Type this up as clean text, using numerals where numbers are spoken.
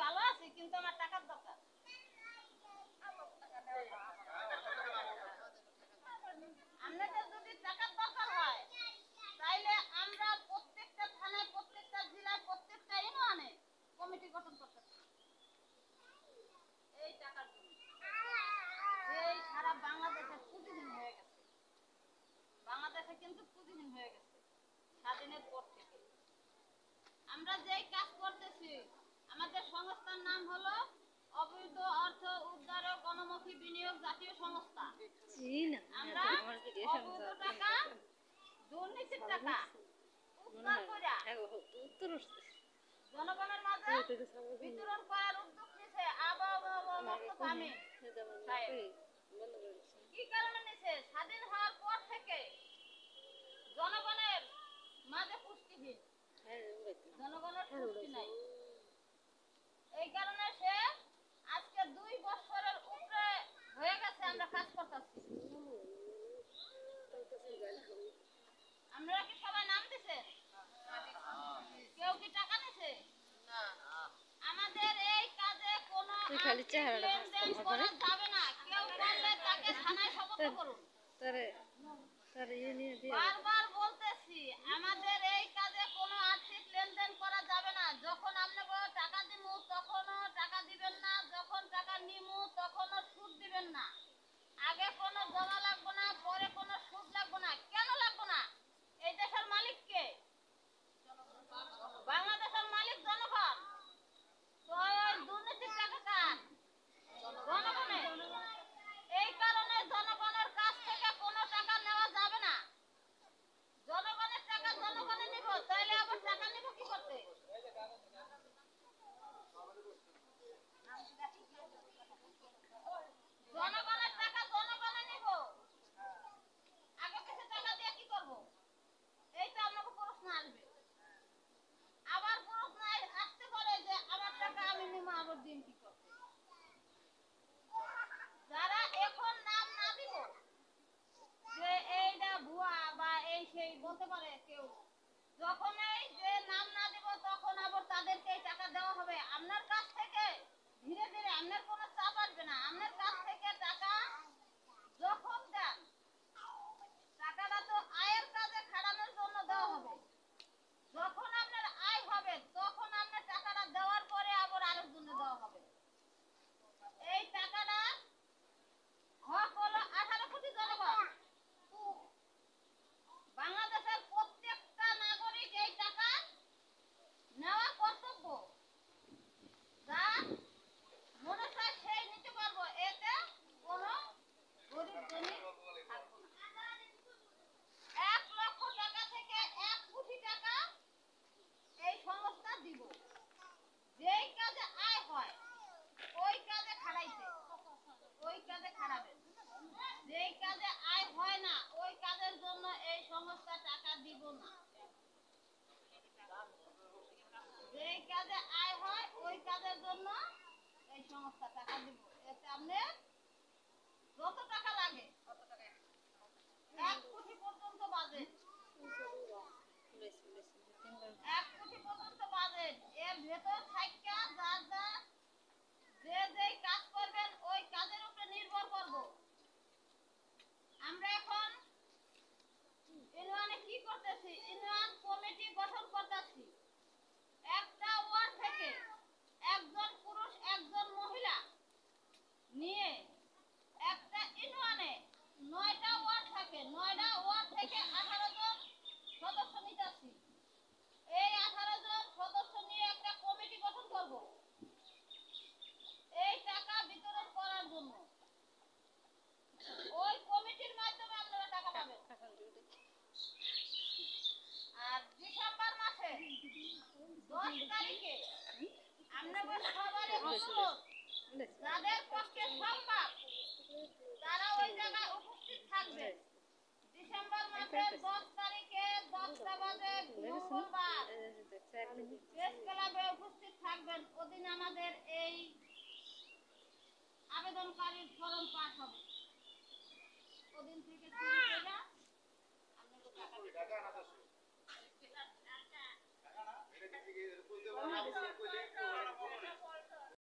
ভালো আছি কিন্তু আমার টাকার দরকার। আপনাদের যদি টাকার দরকার হয় তাইলে আমরা প্রত্যেকটা থানায়, প্রত্যেকটা জেলায়, প্রত্যেকটা ইউনিয়নে কমিটি গঠন করতেছি এই টাকার জন্য। এই সারা বাংলাদেশে পুঁজিহীন হয়ে গেছে, বাংলাদেশে কিন্তু পুঁজিহীন হয়ে গেছে স্বাধীনের পর থেকে। আমরা যেই কাজ করতেছি, আমাদের সংস্থার নাম হলো অবৈধ অর্থ উদ্ধার ও গণমুখী বিনিয়োগ জাতীয় সংস্থা। আমরা অবৈধ টাকা, দুর্নীতির টাকা উদ্ধার করে জনগণের মাঝে বিতরণ করার উদ্যোগ নিছে আমি। কি কারণে নিছে? স্বাধীন হওয়ার পর থেকে জনগণের মাঝে পুষ্টিহীন, জনগণের পুষ্টি নাই। এই কারণে সে আজকে 2 বছরের উপরে হয়ে গেছে আমরা কাজ করতেছি। আমরা কি সবাই নাম দিছে? কেউ কি টাকা নিছে? না। আমাদের এই কাজে কোনো লেনদেন করা যাবে না। কেউ করলে তাকে থানায় সোপর্দ করুন। বারবার বলতেছি, আমাদের এই কাজে কোনো আর্থিক লেনদেন করা যাবে না। যখন আপনাকে টাকা দিমু তখনও টাকা দিবেন না, যখন টাকা নিমু তখনও সুদ দিবেন না। আগে কোনো জমা লাগবে না, পরে কোনো সুদ লাগবে না। কেন লাগবে না? এই দেশের মালিক কে? বাংলাদেশের মালিক জনগণ। তো ওই দুর্নীতির টাকা কার? জনগণের। এই কারণে জনগণের কাছ থেকে কোনো টাকা নেওয়া যাবে না। জনগণের টাকা জনগণে নিব, তাইলে আবার টাকা নিব কি করতে? জনগণের টাকা জনগণে নিব, আগে কিছু টাকা দিয়ে কি করব? এই তো আপনাকে প্রশ্ন আসবে। আবার প্রশ্ন আসতে পারে যে আমার টাকা আমি নিব, আবার দিন কি করতে? যারা এখন নাম না দিব যে এইটা ভুয়া বা এই সেই বলতে পারে কেউ, যখন এই যে নাম না দিব তখন আবার তাদেরকে টাকা দেওয়া হবে। আপনার কাছ থেকে ধীরে ধীরে, আপনার কোনো চাপ আসবে না। আপনার কাছ থেকে টাকা যখন দেন, টাকাটা তো আয়ের কাজে খাটানোর জন্য দেওয়া হবে। যখন আপনার আয় হবে তখন আপনার টাকাটা দেওয়ার পরে আবার আরেকজনে দেওয়া হবে। এই টাকাটা হক হলো 18 কোটি জনগণ। বাংলাদেশের প্রত্যেকটা নাগরিক এই টাকা নেওয়া কর্তব্য। যার মনে চায় সেই নিতে পারবো, এতে কোনো গরিব জনি থাকবে না। 1 লক্ষ টাকা থেকে 1 কোটি টাকা এই সংস্থা দিব। যেই কাজে আয় হয় ওই কাজে খাড়াইতে, ওই কাজে খাড়াবেন। যেই কাজে আয় হয় না ওই কাজের জন্য এই সংস্থা টাকা দিব না। যেই কাজে আয় হয় ওই কাজের জন্য এই সংস্থা টাকা দিব। এতে আপনি যত টাকা লাগে 1 কোটি পর্যন্ত বাজেট, 1 কোটি পর্যন্ত বাজেট। এর ভেতর থাইকা যার যা যে যেই কাজ করবেন ওই কাজের উপরে নির্ভর করব। আমরা এখন ইউনিয়নে কি করতেছি? ইউনিয়ন কমিটি গঠন করতেছি। একটা ওয়ার্ড থেকে একজন পুরুষ একজন মহিলা নিয়ে একটা ইউনিয়নে 9টা ওয়ার্ড থাকে, 9টা ওয়ার্ড থেকে 18 জন সদস্য নিতেছি। এই 18 জন সদস্য নিয়ে একটা কমিটি গঠন করব এই টাকা বিতরণ করার জন্য। ওই কমিটির মাধ্যমে আপনারা টাকা পাবেন। আর ডিসেম্বর মাসে 10 তারিখে আপনাদের সবারই অনুরোধ, যাদের পক্ষে সম্ভব তারা ওই জায়গায় উপস্থিত থাকবেন। ডিসেম্বর মাসের 10 তারিখে 10টা বাজে মঙ্গলবার প্রেস ক্লাবে উপস্থিত থাকবেন। ওদিন আমাদের এই আবেদনকারীর ফরম পাস হবে। ওদিন থেকে